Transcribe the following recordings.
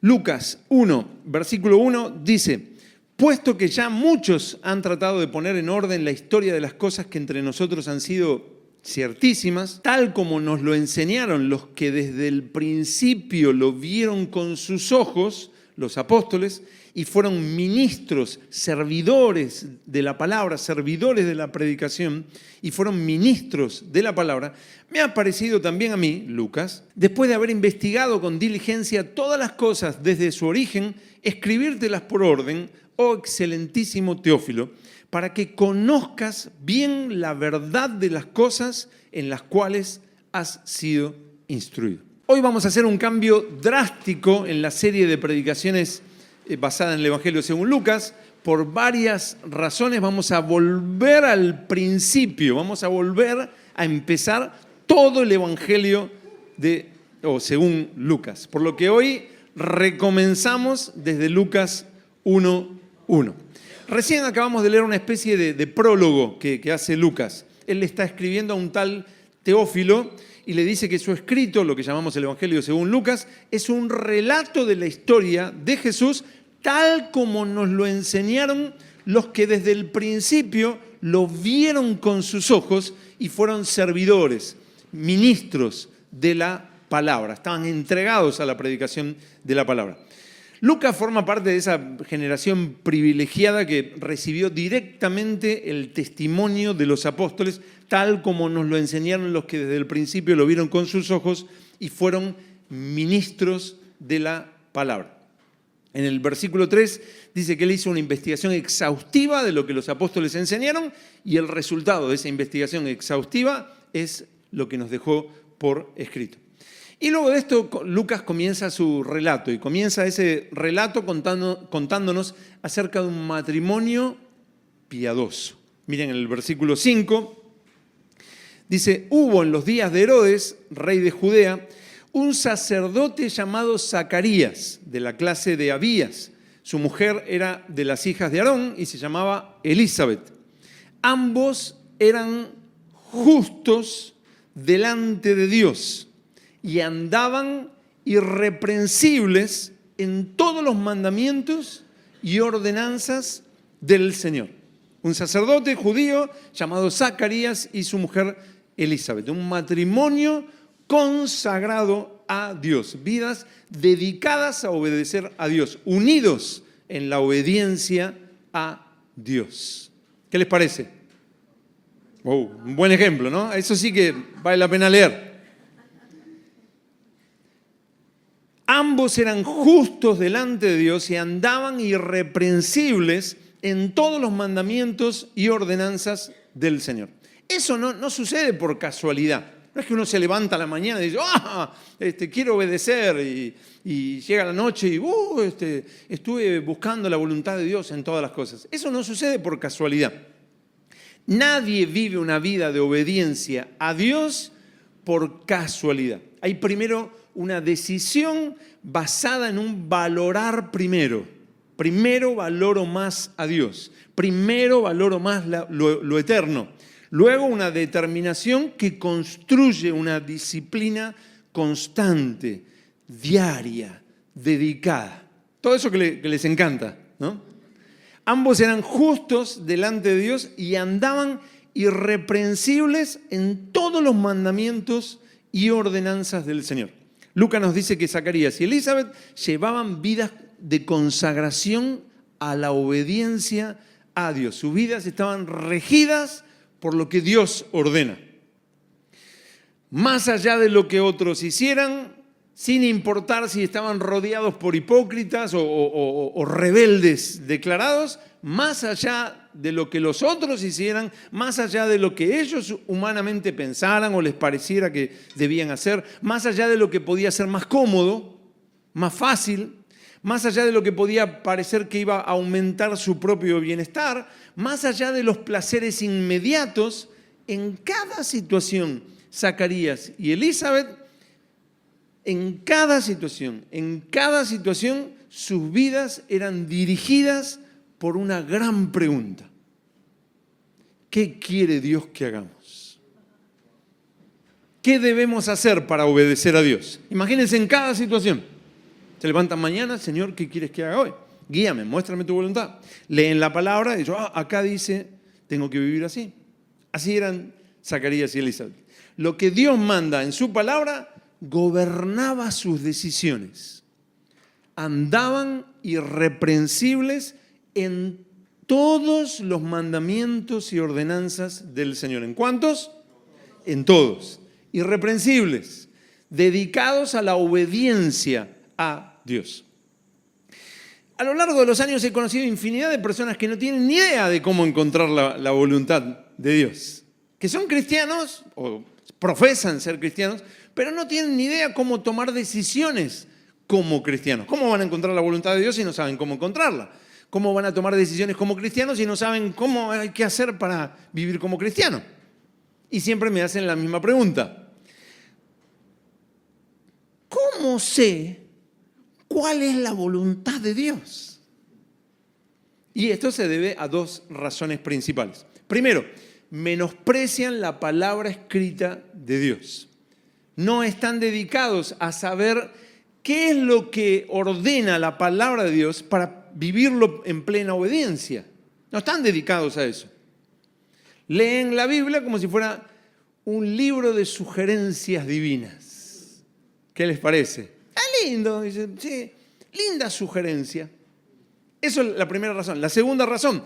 Lucas 1, versículo 1 dice: puesto que ya muchos han tratado de poner en orden la historia de las cosas que entre nosotros han sido ciertísimas, tal como nos lo enseñaron los que desde el principio lo vieron con sus ojos, los apóstoles, y fueron ministros, servidores de la palabra, servidores de la predicación, y fueron ministros de la palabra, me ha parecido también a mí, Lucas, después de haber investigado con diligencia todas las cosas desde su origen, escribírtelas por orden, oh excelentísimo Teófilo, para que conozcas bien la verdad de las cosas en las cuales has sido instruido. Hoy vamos a hacer un cambio drástico en la serie de predicaciones basada en el Evangelio según Lucas. Por varias razones vamos a volver al principio, vamos a volver a empezar todo el Evangelio según Lucas. Por lo que hoy recomenzamos desde Lucas 1:1. Recién acabamos de leer una especie de prólogo que hace Lucas. Él le está escribiendo a un tal Teófilo y le dice que su escrito, lo que llamamos el Evangelio según Lucas, es un relato de la historia de Jesús tal como nos lo enseñaron los que desde el principio lo vieron con sus ojos y fueron servidores, ministros de la palabra. Estaban entregados a la predicación de la palabra. Lucas forma parte de esa generación privilegiada que recibió directamente el testimonio de los apóstoles, tal como nos lo enseñaron los que desde el principio lo vieron con sus ojos y fueron ministros de la palabra. En el versículo 3 dice que él hizo una investigación exhaustiva de lo que los apóstoles enseñaron y el resultado de esa investigación exhaustiva es lo que nos dejó por escrito. Y luego de esto, Lucas comienza su relato y comienza ese relato contándonos acerca de un matrimonio piadoso. Miren, en el versículo 5 dice: hubo en los días de Herodes, rey de Judea, un sacerdote llamado Zacarías, de la clase de Abías. Su mujer era de las hijas de Aarón y se llamaba Elizabeth. Ambos eran justos delante de Dios y andaban irreprensibles en todos los mandamientos y ordenanzas del Señor. Un sacerdote judío llamado Zacarías y su mujer Elizabeth. Un matrimonio consagrado a Dios. Vidas dedicadas a obedecer a Dios. Unidos en la obediencia a Dios. ¿Qué les parece? Un buen ejemplo, ¿no? Eso sí que vale la pena leer. Ambos eran justos delante de Dios y andaban irreprensibles en todos los mandamientos y ordenanzas del Señor. Eso no sucede por casualidad. No es que uno se levanta a la mañana y dice, quiero obedecer y llega la noche y estuve buscando la voluntad de Dios en todas las cosas. Eso no sucede por casualidad. Nadie vive una vida de obediencia a Dios por casualidad. Hay primero una decisión basada en un valorar primero. Primero valoro más a Dios. Primero valoro más lo eterno. Luego una determinación que construye una disciplina constante, diaria, dedicada. Todo eso que les encanta, ¿no? Ambos eran justos delante de Dios y andaban irreprensibles en todos los mandamientos y ordenanzas del Señor. Lucas nos dice que Zacarías y Elizabeth llevaban vidas de consagración a la obediencia a Dios. Sus vidas estaban regidas por lo que Dios ordena. Más allá de lo que otros hicieran, sin importar si estaban rodeados por hipócritas o rebeldes declarados, más allá de lo que los otros hicieran, más allá de lo que ellos humanamente pensaran o les pareciera que debían hacer, más allá de lo que podía ser más cómodo, más fácil, más allá de lo que podía parecer que iba a aumentar su propio bienestar, más allá de los placeres inmediatos, en cada situación, Zacarías y Elizabeth, en cada situación, sus vidas eran dirigidas por una gran pregunta. ¿Qué quiere Dios que hagamos? ¿Qué debemos hacer para obedecer a Dios? Imagínense en cada situación. Se levantan mañana, Señor, ¿qué quieres que haga hoy? Guíame, muéstrame tu voluntad. Leen la palabra y dicen, acá dice, tengo que vivir así. Así eran Zacarías y Elizabeth. Lo que Dios manda en su palabra gobernaba sus decisiones. Andaban irreprensibles en todos los mandamientos y ordenanzas del Señor. ¿En cuántos? En todos. Irreprensibles, dedicados a la obediencia a Dios. A lo largo de los años he conocido infinidad de personas que no tienen ni idea de cómo encontrar la voluntad de Dios. Que son cristianos o profesan ser cristianos, pero no tienen ni idea cómo tomar decisiones como cristianos. ¿Cómo van a encontrar la voluntad de Dios si no saben cómo encontrarla? ¿Cómo van a tomar decisiones como cristianos si no saben cómo hay que hacer para vivir como cristiano? Y siempre me hacen la misma pregunta. ¿Cómo sé cuál es la voluntad de Dios? Y esto se debe a dos razones principales. Primero, menosprecian la palabra escrita de Dios. No están dedicados a saber qué es lo que ordena la palabra de Dios para vivirlo en plena obediencia. No están dedicados a eso. Leen la Biblia como si fuera un libro de sugerencias divinas. ¿Qué les parece? Lindo, dice, sí, linda sugerencia. Eso es la primera razón. La segunda razón,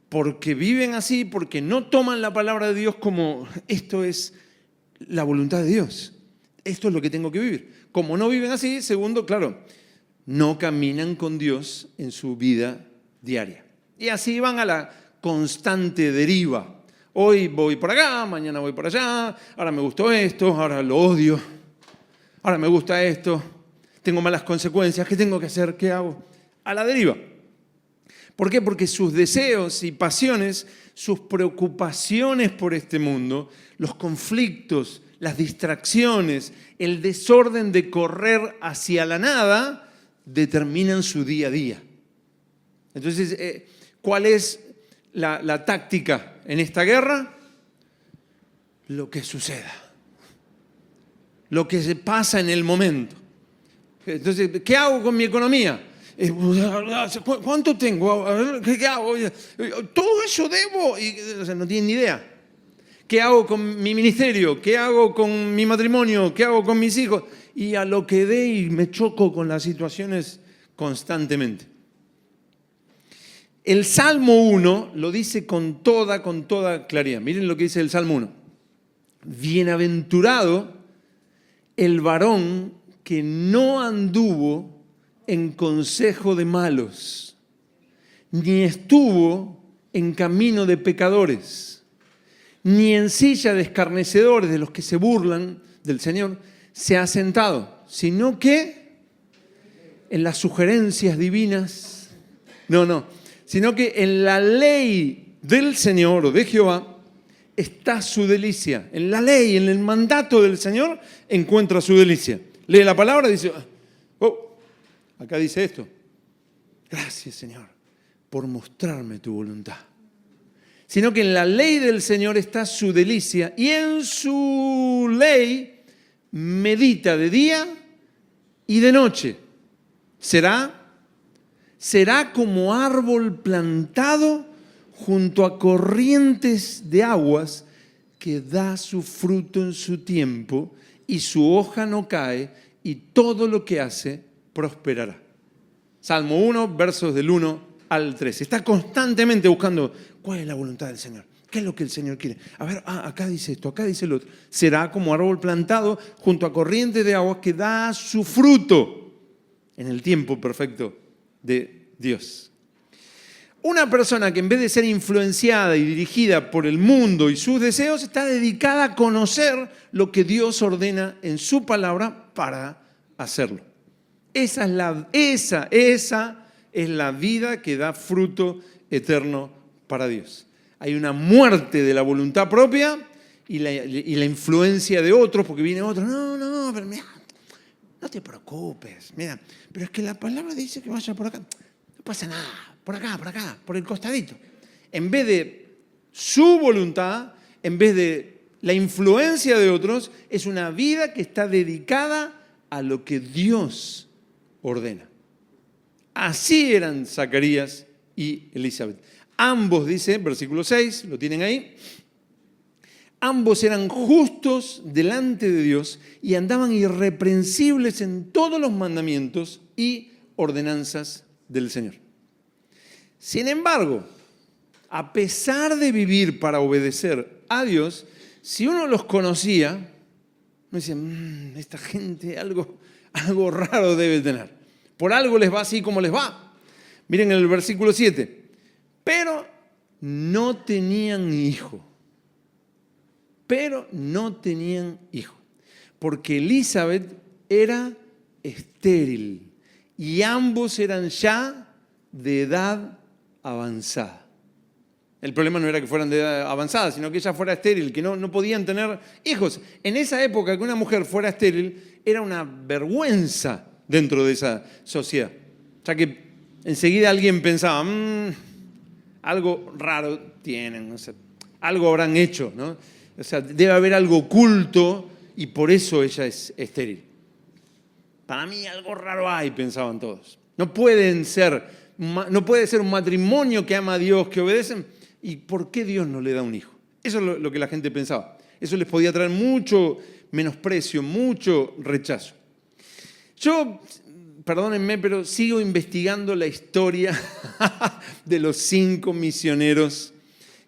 porque viven así, porque no toman la palabra de Dios como esto es la voluntad de Dios. Esto es lo que tengo que vivir. Como no viven así, segundo, claro, no caminan con Dios en su vida diaria. Y así van a la constante deriva. Hoy voy por acá, mañana voy por allá, ahora me gustó esto, ahora lo odio, ahora me gusta esto, tengo malas consecuencias, ¿qué tengo que hacer? ¿Qué hago? A la deriva. ¿Por qué? Porque sus deseos y pasiones, sus preocupaciones por este mundo, los conflictos, las distracciones, el desorden de correr hacia la nada, determinan su día a día. Entonces, ¿cuál es la táctica en esta guerra? Lo que suceda. Lo que se pasa en el momento. Entonces, ¿qué hago con mi economía? ¿Cuánto tengo? A ver, ¿qué hago? Todo eso debo. O sea, no tienen ni idea. ¿Qué hago con mi ministerio? ¿Qué hago con mi matrimonio? ¿Qué hago con mis hijos? Y a lo que dé y me choco con las situaciones constantemente. El Salmo 1 lo dice con toda claridad. Miren lo que dice el Salmo 1. Bienaventurado el varón que no anduvo en consejo de malos, ni estuvo en camino de pecadores, ni en silla de escarnecedores, de los que se burlan del Señor, se ha sentado, sino que en las sugerencias divinas, sino que en la ley del Señor o de Jehová está su delicia. En la ley, en el mandato del Señor, encuentra su delicia. Lee la palabra y dice, acá dice esto. Gracias, Señor, por mostrarme tu voluntad. Sino que en la ley del Señor está su delicia y en su ley medita de día y de noche. Será como árbol plantado junto a corrientes de aguas que da su fruto en su tiempo y su hoja no cae y todo lo que hace prosperará. Salmo 1, versos del 1 al 13. Está constantemente buscando cuál es la voluntad del Señor. ¿Qué es lo que el Señor quiere? A ver, acá dice esto, acá dice lo otro. Será como árbol plantado junto a corrientes de aguas que da su fruto en el tiempo perfecto de Dios. Una persona que en vez de ser influenciada y dirigida por el mundo y sus deseos, está dedicada a conocer lo que Dios ordena en su palabra para hacerlo. Esa es la vida que da fruto eterno para Dios. Hay una muerte de la voluntad propia y la influencia de otros, porque viene otro, no, pero mira, no te preocupes, mira, pero es que la palabra dice que vaya por acá, no pasa nada. Por acá, por el costadito. En vez de su voluntad, en vez de la influencia de otros, es una vida que está dedicada a lo que Dios ordena. Así eran Zacarías y Elizabeth. Ambos, dice, versículo 6, lo tienen ahí, ambos eran justos delante de Dios y andaban irreprensibles en todos los mandamientos y ordenanzas del Señor. Sin embargo, a pesar de vivir para obedecer a Dios, si uno los conocía, uno decía, esta gente algo raro debe tener. Por algo les va así como les va. Miren el versículo 7. Pero no tenían hijo. Porque Elizabeth era estéril y ambos eran ya de edad avanzada. El problema no era que fueran de edad avanzada, sino que ella fuera estéril, que no podían tener hijos. En esa época que una mujer fuera estéril era una vergüenza dentro de esa sociedad. O sea que enseguida alguien pensaba, algo raro tienen, no sé, algo habrán hecho, ¿no? O sea, debe haber algo oculto y por eso ella es estéril. Para mí algo raro hay, pensaban todos. No puede ser un matrimonio que ama a Dios, que obedecen. ¿Y por qué Dios no le da un hijo? Eso es lo que la gente pensaba. Eso les podía traer mucho menosprecio, mucho rechazo. Yo, perdónenme, pero sigo investigando la historia de los 5 misioneros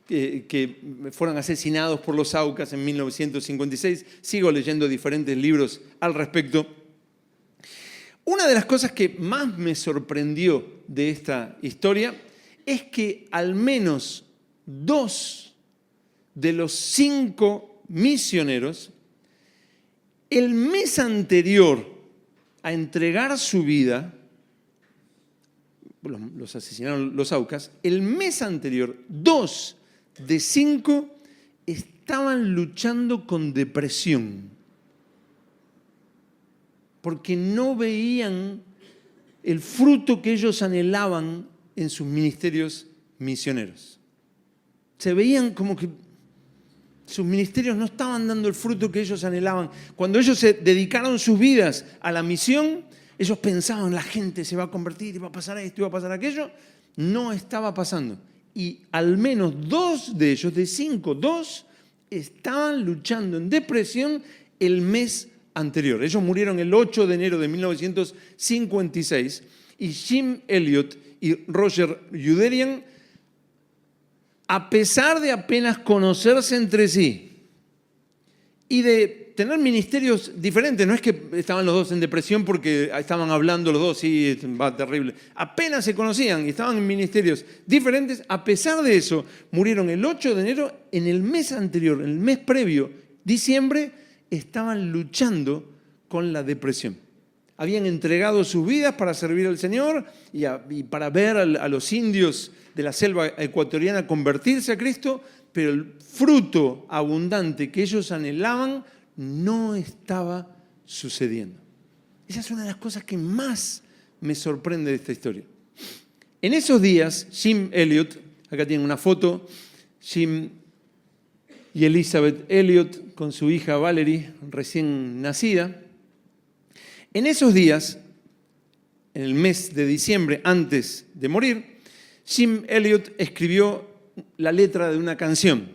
que fueron asesinados por los Aucas en 1956. Sigo leyendo diferentes libros al respecto. Una de las cosas que más me sorprendió de esta historia es que al menos 2 de los 5 misioneros, el mes anterior a entregar su vida, los asesinaron los Aucas, el mes anterior, 2 de 5 estaban luchando con depresión, porque no veían el fruto que ellos anhelaban en sus ministerios misioneros. Se veían como que sus ministerios no estaban dando el fruto que ellos anhelaban. Cuando ellos se dedicaron sus vidas a la misión, ellos pensaban, la gente se va a convertir, y va a pasar esto, y va a pasar aquello. No estaba pasando. Y al menos 2 de ellos, de 5, 2, estaban luchando en depresión el mes anterior. Ellos murieron el 8 de enero de 1956 y Jim Elliot y Roger Youderian, a pesar de apenas conocerse entre sí y de tener ministerios diferentes, no es que estaban los dos en depresión porque estaban hablando los dos, sí, va terrible, apenas se conocían y estaban en ministerios diferentes, a pesar de eso, murieron el 8 de enero, en el mes anterior, en el mes previo, diciembre, estaban luchando con la depresión. Habían entregado sus vidas para servir al Señor y para ver a los indios de la selva ecuatoriana convertirse a Cristo, pero el fruto abundante que ellos anhelaban no estaba sucediendo. Esa es una de las cosas que más me sorprende de esta historia. En esos días, Jim Elliot, acá tienen una foto, Jim y Elizabeth Elliot con su hija Valerie, recién nacida. En esos días, en el mes de diciembre, antes de morir, Jim Elliot escribió la letra de una canción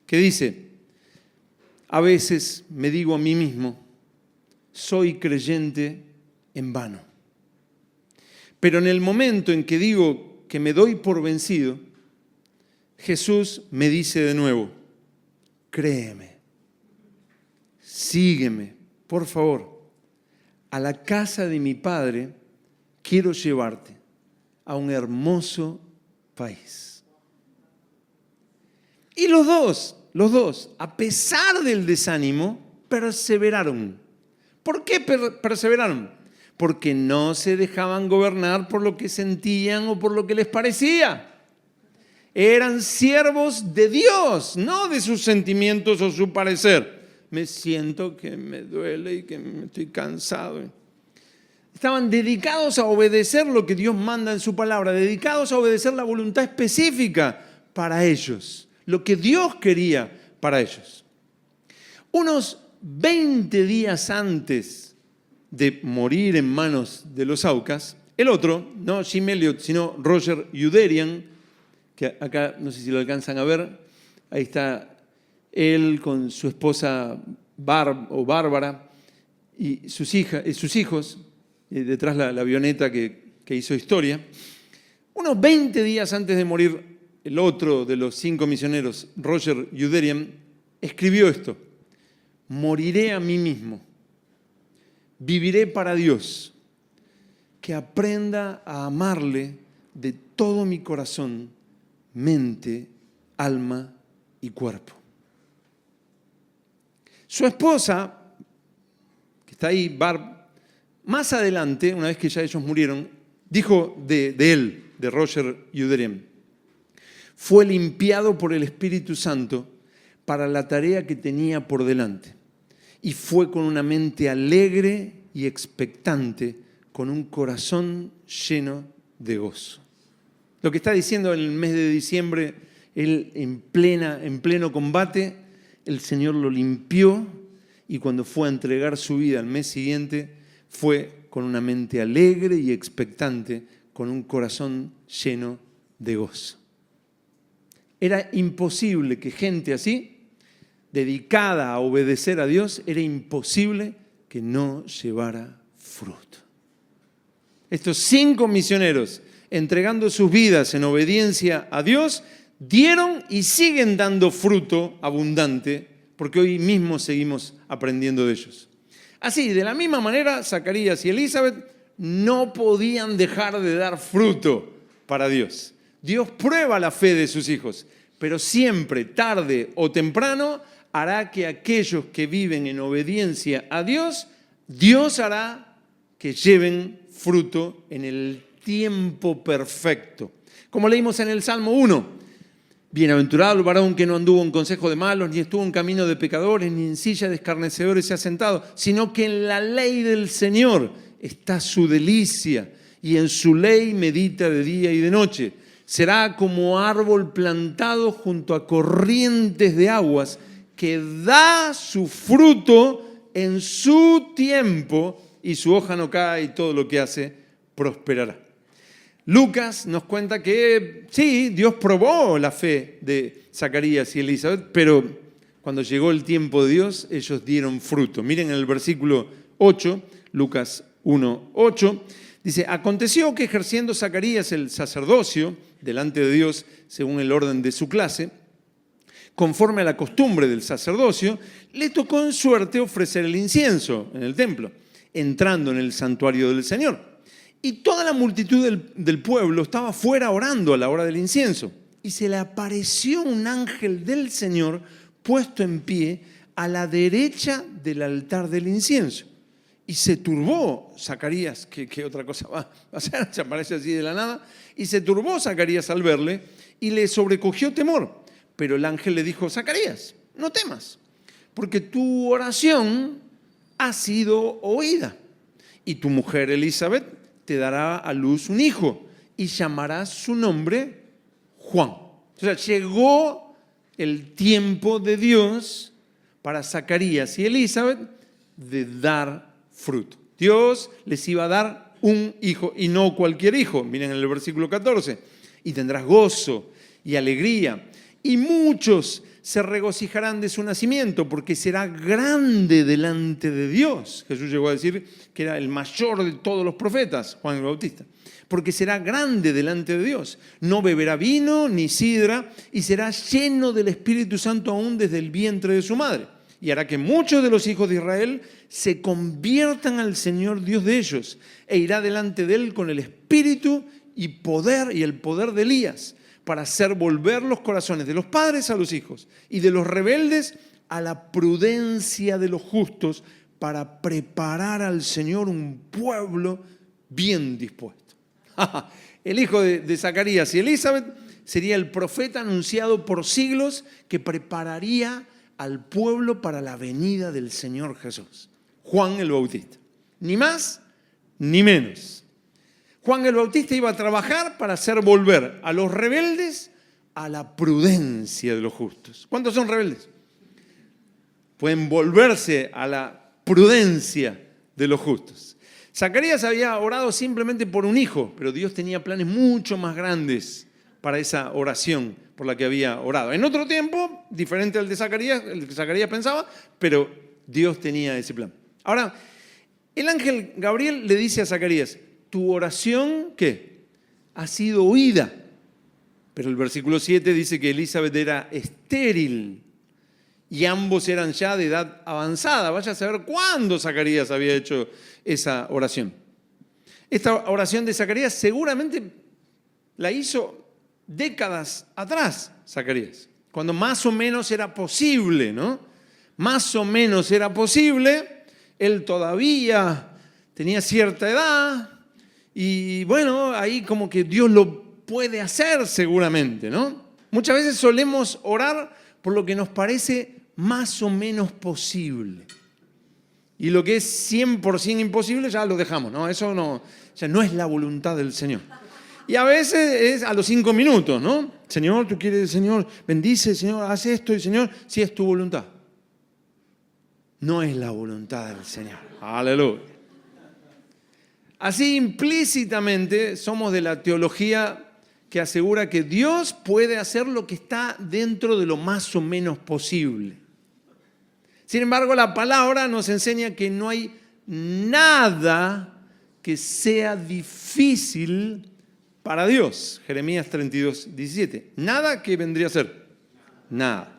que dice: a veces me digo a mí mismo, soy creyente en vano. Pero en el momento en que digo que me doy por vencido, Jesús me dice de nuevo, créeme, sígueme, por favor. A la casa de mi Padre quiero llevarte a un hermoso país. Y los dos, a pesar del desánimo, perseveraron. ¿Por qué perseveraron? Porque no se dejaban gobernar por lo que sentían o por lo que les parecía. Eran siervos de Dios, no de sus sentimientos o su parecer. Me siento que me duele y que estoy cansado. Estaban dedicados a obedecer lo que Dios manda en su palabra, dedicados a obedecer la voluntad específica para ellos, lo que Dios quería para ellos. Unos 20 días antes de morir en manos de los Aucas. El otro, no Jim Elliot, sino Roger Youderian, que acá no sé si lo alcanzan a ver, ahí está él con su esposa Bárbara y sus hijos, detrás la avioneta que hizo historia. Unos 20 días antes de morir, el otro de los 5 misioneros, Roger Youderian, escribió esto: moriré a mí mismo, viviré para Dios, que aprenda a amarle de todo mi corazón, mente, alma y cuerpo. Su esposa, que está ahí, Barb, más adelante, una vez que ya ellos murieron, dijo de él, de Roger Youderian: fue limpiado por el Espíritu Santo para la tarea que tenía por delante y fue con una mente alegre y expectante, con un corazón lleno de gozo. Lo que está diciendo en el mes de diciembre, él en pleno combate, el Señor lo limpió y cuando fue a entregar su vida al mes siguiente, fue con una mente alegre y expectante, con un corazón lleno de gozo. Era imposible que gente así, dedicada a obedecer a Dios, era imposible que no llevara fruto. Estos 5 misioneros, entregando sus vidas en obediencia a Dios, dieron y siguen dando fruto abundante, porque hoy mismo seguimos aprendiendo de ellos. Así, de la misma manera, Zacarías y Elizabeth no podían dejar de dar fruto para Dios. Dios prueba la fe de sus hijos, pero siempre, tarde o temprano, hará que aquellos que viven en obediencia a Dios, Dios hará que lleven fruto en el tiempo perfecto. Como leímos en el Salmo 1, bienaventurado el varón que no anduvo en consejo de malos, ni estuvo en camino de pecadores, ni en silla de escarnecedores se ha sentado, sino que en la ley del Señor está su delicia, y en su ley medita de día y de noche. Será como árbol plantado junto a corrientes de aguas, que da su fruto en su tiempo, y su hoja no cae, y todo lo que hace prosperará. Lucas nos cuenta que sí, Dios probó la fe de Zacarías y Elizabeth, pero cuando llegó el tiempo de Dios, ellos dieron fruto. Miren en el versículo 8, Lucas 1:8, dice: aconteció que ejerciendo Zacarías el sacerdocio delante de Dios, según el orden de su clase, conforme a la costumbre del sacerdocio, le tocó en suerte ofrecer el incienso en el templo, entrando en el santuario del Señor. Y toda la multitud del pueblo estaba fuera orando a la hora del incienso. Y se le apareció un ángel del Señor puesto en pie a la derecha del altar del incienso. Y se turbó Zacarías, ¿qué otra cosa va a hacer? Se aparece así de la nada. Y se turbó Zacarías al verle y le sobrecogió temor. Pero el ángel le dijo: Zacarías, no temas, porque tu oración ha sido oída. Y tu mujer Elizabeth te dará a luz un hijo y llamarás su nombre Juan. O sea, llegó el tiempo de Dios para Zacarías y Elizabeth de dar fruto. Dios les iba a dar un hijo y no cualquier hijo. Miren en el versículo 14. Y tendrás gozo y alegría, y muchos se regocijarán de su nacimiento, porque será grande delante de Dios. Jesús llegó a decir que era el mayor de todos los profetas, Juan el Bautista. Porque será grande delante de Dios. No beberá vino ni sidra, y será lleno del Espíritu Santo aún desde el vientre de su madre. Y hará que muchos de los hijos de Israel se conviertan al Señor Dios de ellos, e irá delante de él con el Espíritu y el poder de Elías, para hacer volver los corazones de los padres a los hijos y de los rebeldes a la prudencia de los justos, para preparar al Señor un pueblo bien dispuesto. El hijo de Zacarías y Elizabeth sería el profeta anunciado por siglos, que prepararía al pueblo para la venida del Señor Jesús. Juan el Bautista. Ni más ni menos. Juan el Bautista iba a trabajar para hacer volver a los rebeldes a la prudencia de los justos. ¿Cuántos son rebeldes? Pueden volverse a la prudencia de los justos. Zacarías había orado simplemente por un hijo, pero Dios tenía planes mucho más grandes para esa oración por la que había orado. En otro tiempo, diferente al de Zacarías, el que Zacarías pensaba, pero Dios tenía ese plan. Ahora, el ángel Gabriel le dice a Zacarías, tu oración, ¿qué? Ha sido oída. Pero el versículo 7 dice que Elizabeth era estéril y ambos eran ya de edad avanzada. Vaya a saber cuándo Zacarías había hecho esa oración. Esta oración de Zacarías seguramente la hizo décadas atrás, Zacarías, cuando más o menos era posible, ¿no? Más o menos era posible, él todavía tenía cierta edad y bueno, ahí como que Dios lo puede hacer seguramente, ¿no? Muchas veces solemos orar por lo que nos parece más o menos posible. Y lo que es 100% imposible ya lo dejamos, ¿no? Eso no, ya no es la voluntad del Señor. Y a veces es a los 5 minutos, ¿no? Señor, tú quieres, Señor, bendice, Señor, haz esto, y Señor, si es tu voluntad. No es la voluntad del Señor. Aleluya. Así implícitamente somos de la teología que asegura que Dios puede hacer lo que está dentro de lo más o menos posible. Sin embargo, la palabra nos enseña que no hay nada que sea difícil para Dios. Jeremías 32, 17. Nada que vendría a ser. Nada.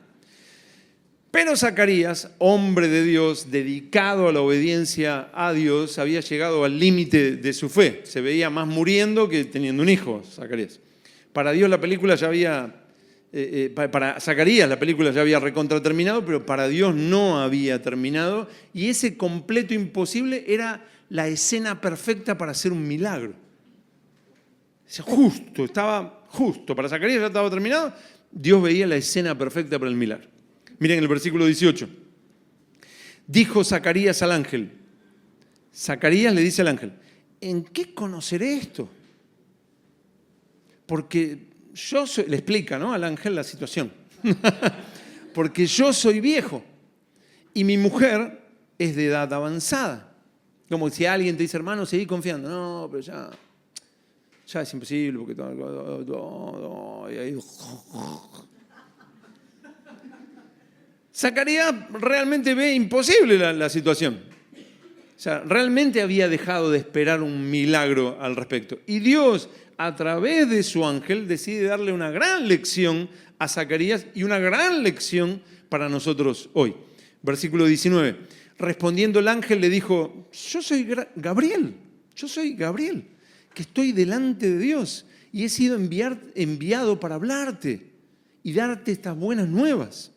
Pero Zacarías, hombre de Dios, dedicado a la obediencia a Dios, había llegado al límite de su fe. Se veía más muriendo que teniendo un hijo, Zacarías. Para Dios la película ya había... para Zacarías la película ya había recontraterminado, pero para Dios no había terminado. Y ese completo imposible era la escena perfecta para hacer un milagro. Justo, estaba justo. Para Zacarías ya estaba terminado. Dios veía la escena perfecta para el milagro. Miren el versículo 18. Dijo Zacarías al ángel. Zacarías le dice al ángel, ¿en qué conoceré esto? Porque yo soy, le explica, ¿no?, al ángel la situación. Porque yo soy viejo y mi mujer es de edad avanzada. Como si alguien te dice, hermano, seguí confiando. No, pero ya es imposible porque y ahí... Zacarías realmente ve imposible la situación. O sea, realmente había dejado de esperar un milagro al respecto. Y Dios, a través de su ángel, decide darle una gran lección a Zacarías y una gran lección para nosotros hoy. Versículo 19. Respondiendo el ángel le dijo, yo soy Gabriel, que estoy delante de Dios y he sido enviado para hablarte y darte estas buenas nuevas.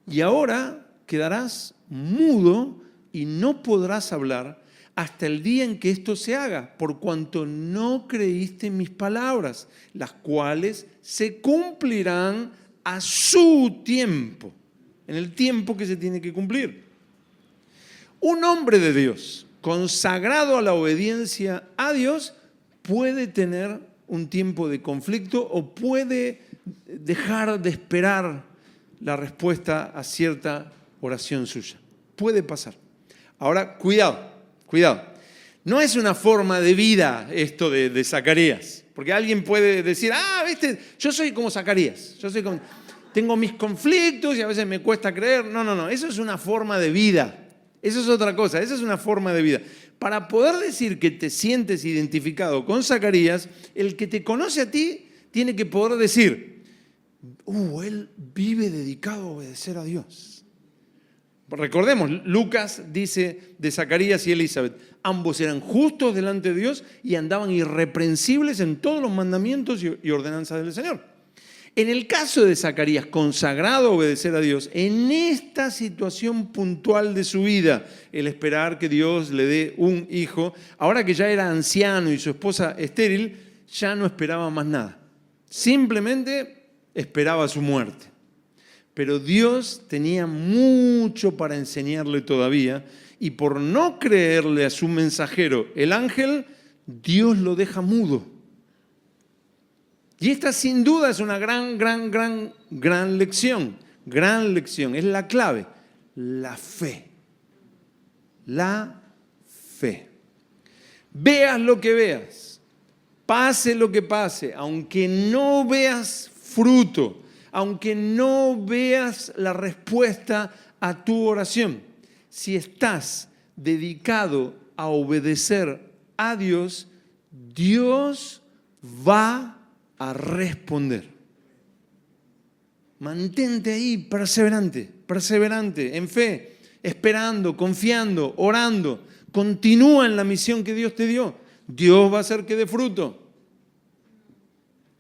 Y ahora quedarás mudo y no podrás hablar hasta el día en que esto se haga, por cuanto no creíste en mis palabras, las cuales se cumplirán a su tiempo, en el tiempo que se tiene que cumplir. Un hombre de Dios, consagrado a la obediencia a Dios, puede tener un tiempo de conflicto o puede dejar de esperar la respuesta a cierta oración suya. Puede pasar. Ahora, cuidado. No es una forma de vida esto de Zacarías. Porque alguien puede decir, ¿viste? Yo soy como Zacarías. Tengo mis conflictos y a veces me cuesta creer. No. Eso es una forma de vida. Eso es otra cosa. Esa es una forma de vida. Para poder decir que te sientes identificado con Zacarías, el que te conoce a ti tiene que poder decir, él vive dedicado a obedecer a Dios. Recordemos, Lucas dice de Zacarías y Elizabeth, ambos eran justos delante de Dios y andaban irreprensibles en todos los mandamientos y ordenanzas del Señor. En el caso de Zacarías, consagrado a obedecer a Dios, en esta situación puntual de su vida, el esperar que Dios le dé un hijo, ahora que ya era anciano y su esposa estéril, ya no esperaba más nada. Simplemente esperaba su muerte. Pero Dios tenía mucho para enseñarle todavía y por no creerle a su mensajero, el ángel, Dios lo deja mudo. Y esta sin duda es una gran lección. Gran lección. Es la clave. La fe. La fe. Veas lo que veas, pase lo que pase, aunque no veas fruto, aunque no veas la respuesta a tu oración, si estás dedicado a obedecer a Dios, Dios va a responder. Mantente ahí, perseverante, en fe, esperando, confiando, orando. Continúa en la misión que Dios te dio. Dios va a hacer que dé fruto.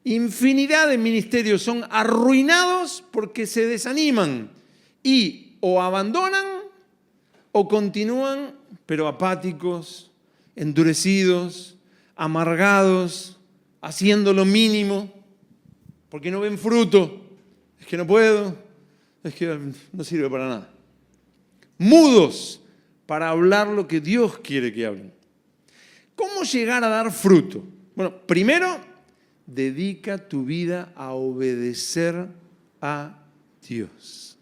Infinidad de ministerios son arruinados porque se desaniman y o abandonan o continúan, pero apáticos, endurecidos, amargados, haciendo lo mínimo, porque no ven fruto. Es que no puedo, es que no sirve para nada. Mudos para hablar lo que Dios quiere que hablen. ¿Cómo llegar a dar fruto? Bueno, primero, dedica tu vida a obedecer a Dios.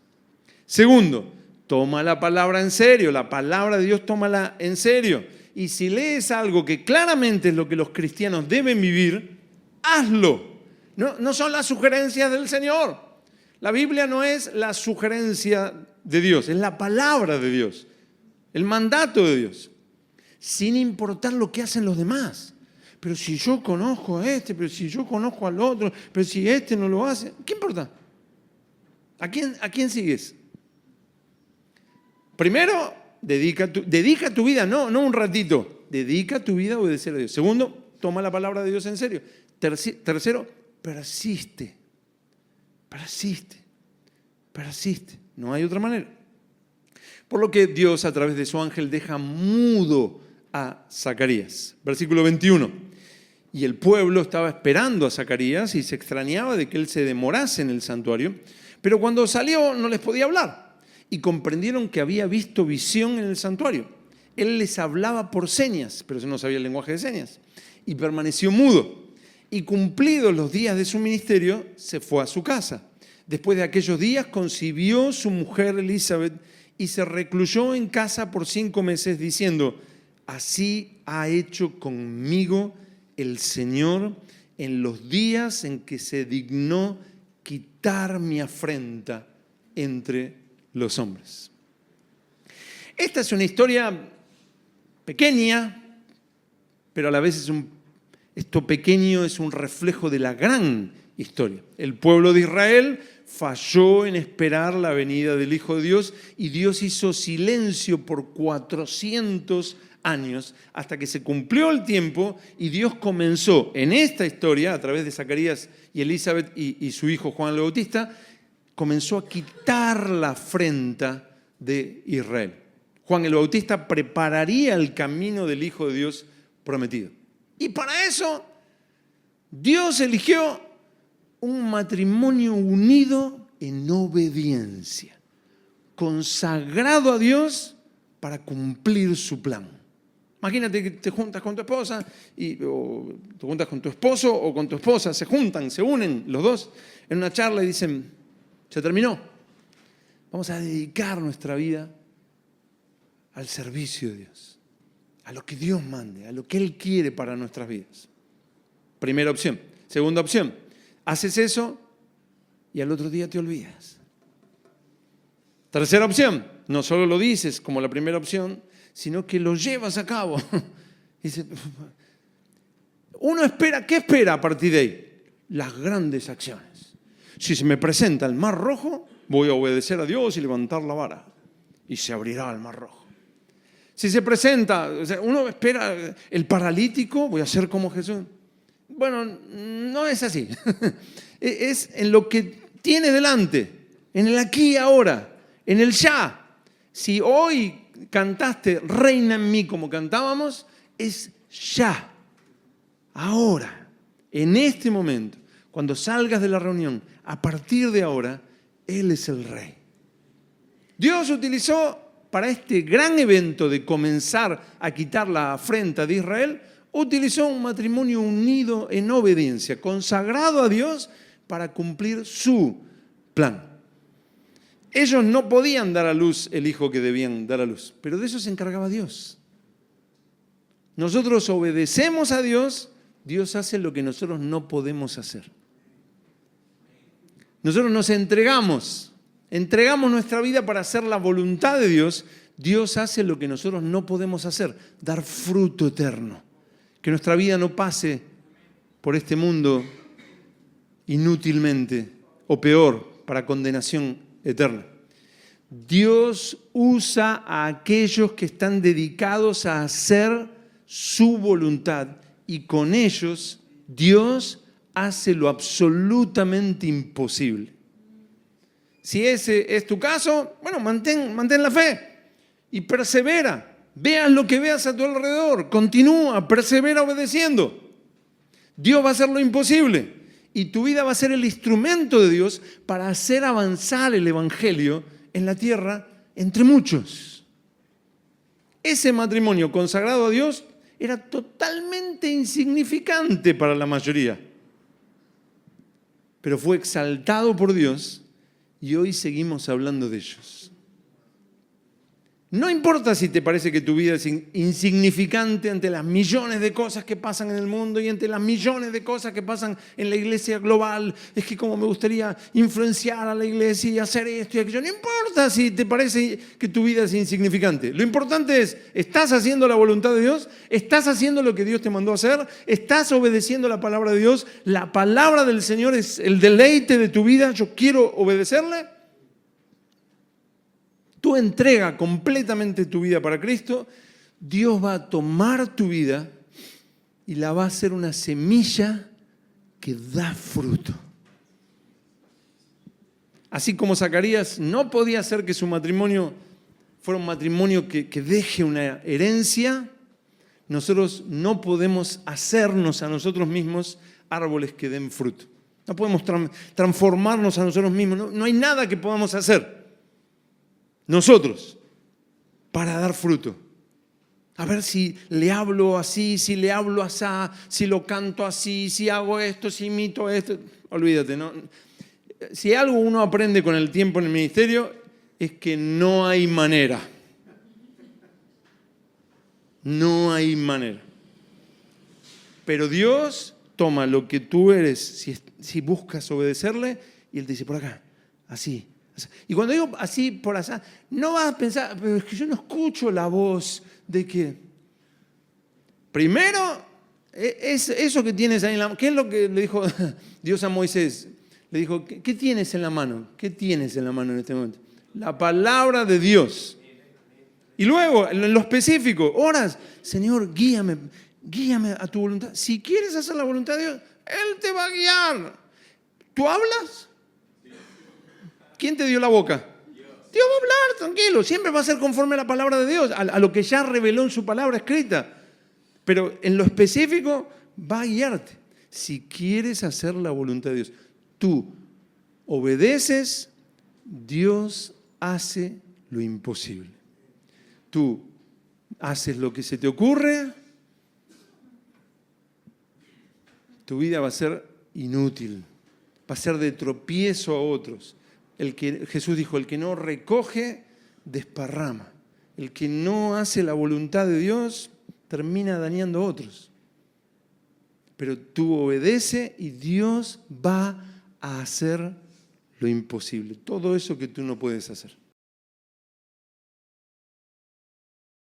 Segundo, toma la palabra en serio. La palabra de Dios, tómala en serio. Y si lees algo que claramente es lo que los cristianos deben vivir, hazlo. No son las sugerencias del Señor. La Biblia no es la sugerencia de Dios, es la palabra de Dios, el mandato de Dios, sin importar lo que hacen los demás. Pero si yo conozco a este, pero si yo conozco al otro, pero si este no lo hace, ¿qué importa? ¿A quién sigues? Primero, dedica tu vida, no un ratito, dedica tu vida a obedecer a Dios. Segundo, toma la palabra de Dios en serio. Tercero, persiste. No hay otra manera. Por lo que Dios a través de su ángel deja mudo a Zacarías. Versículo 21. Y el pueblo estaba esperando a Zacarías y se extrañaba de que él se demorase en el santuario, pero cuando salió no les podía hablar y comprendieron que había visto visión en el santuario. Él les hablaba por señas, pero no sabía el lenguaje de señas, y permaneció mudo. Y cumplidos los días de su ministerio, se fue a su casa. Después de aquellos días concibió su mujer Elizabeth y se recluyó en casa por 5 meses diciendo: así ha hecho conmigo el Señor en los días en que se dignó quitar mi afrenta entre los hombres. Esta es una historia pequeña, pero a la vez esto pequeño es un reflejo de la gran historia. El pueblo de Israel falló en esperar la venida del Hijo de Dios y Dios hizo silencio por 400 años hasta que se cumplió el tiempo y Dios comenzó en esta historia, a través de Zacarías y Elizabeth y su hijo Juan el Bautista, comenzó a quitar la afrenta de Israel. Juan el Bautista prepararía el camino del Hijo de Dios prometido. Y para eso Dios eligió un matrimonio unido en obediencia, consagrado a Dios para cumplir su plan. Imagínate que te juntas con tu esposa, o te juntas con tu esposo o con tu esposa, se juntan, se unen los dos en una charla y dicen: se terminó, vamos a dedicar nuestra vida al servicio de Dios, a lo que Dios mande, a lo que Él quiere para nuestras vidas. Primera opción. Segunda opción, haces eso y al otro día te olvidas. Tercera opción, no solo lo dices como la primera opción, sino que lo llevas a cabo. Dice, uno espera, ¿qué espera a partir de ahí? Las grandes acciones. Si se me presenta el mar rojo, voy a obedecer a Dios y levantar la vara. Y se abrirá el mar rojo. Si se presenta, uno espera el paralítico, voy a ser como Jesús. Bueno, no es así. Es en lo que tiene delante, en el aquí y ahora, en el ya. Si hoy cantaste Reina en mí como cantábamos, es ya, ahora, en este momento, cuando salgas de la reunión, a partir de ahora, Él es el Rey. Dios utilizó para este gran evento de comenzar a quitar la afrenta de Israel, utilizó un matrimonio unido en obediencia, consagrado a Dios para cumplir su plan. Ellos no podían dar a luz el hijo que debían dar a luz, pero de eso se encargaba Dios. nosotros obedecemos a Dios, Dios hace lo que nosotros no podemos hacer. Nosotros nos entregamos nuestra vida para hacer la voluntad de Dios. Dios hace lo que nosotros no podemos hacer, dar fruto eterno. Que nuestra vida no pase por este mundo inútilmente, o peor, para condenación eterna. Dios usa a aquellos que están dedicados a hacer su voluntad y con ellos Dios hace lo absolutamente imposible. Si ese es tu caso, bueno, mantén la fe y persevera. Veas lo que veas a tu alrededor, continúa, persevera obedeciendo. Dios va a hacer lo imposible y tu vida va a ser el instrumento de Dios para hacer avanzar el evangelio en la tierra entre muchos. Ese matrimonio consagrado a Dios era totalmente insignificante para la mayoría, pero fue exaltado por Dios y hoy seguimos hablando de ellos. No importa si te parece que tu vida es insignificante ante las millones de cosas que pasan en el mundo y ante las millones de cosas que pasan en la iglesia global. Es que como me gustaría influenciar a la iglesia y hacer esto y aquello. No importa si te parece que tu vida es insignificante. Lo importante es, ¿estás haciendo la voluntad de Dios? ¿Estás haciendo lo que Dios te mandó a hacer? ¿Estás obedeciendo la palabra de Dios? ¿La palabra del Señor es el deleite de tu vida? ¿Yo quiero obedecerle? Tú entrega completamente tu vida para Cristo, Dios va a tomar tu vida y la va a hacer una semilla que da fruto. Así como Zacarías no podía hacer que su matrimonio fuera un matrimonio que deje una herencia, nosotros no podemos hacernos a nosotros mismos árboles que den fruto. No podemos transformarnos a nosotros mismos, no hay nada que podamos hacer nosotros para dar fruto. A ver si le hablo así, si le hablo así, si lo canto así, si hago esto, si imito esto. Olvídate, ¿no? Si algo uno aprende con el tiempo en el ministerio es que no hay manera. No hay manera. Pero Dios toma lo que tú eres, si buscas obedecerle, y Él te dice, por acá, así. Y cuando digo así por allá, no vas a pensar, pero es que yo no escucho la voz de que... Primero, es eso que tienes ahí en la mano. ¿Qué es lo que le dijo Dios a Moisés? Le dijo, ¿qué tienes en la mano? ¿Qué tienes en la mano en este momento? La palabra de Dios. Y luego, en lo específico, oras, Señor, guíame a tu voluntad. Si quieres hacer la voluntad de Dios, Él te va a guiar. ¿Tú hablas? ¿Quién te dio la boca? Dios va a hablar, tranquilo. Siempre va a ser conforme a la palabra de Dios, a lo que ya reveló en su palabra escrita. Pero en lo específico va a guiarte. Si quieres hacer la voluntad de Dios, tú obedeces, Dios hace lo imposible. Tú haces lo que se te ocurre, tu vida va a ser inútil, va a ser de tropiezo a otros. Jesús dijo, el que no recoge, desparrama. El que no hace la voluntad de Dios, termina dañando a otros. Pero tú obedece y Dios va a hacer lo imposible. Todo eso que tú no puedes hacer.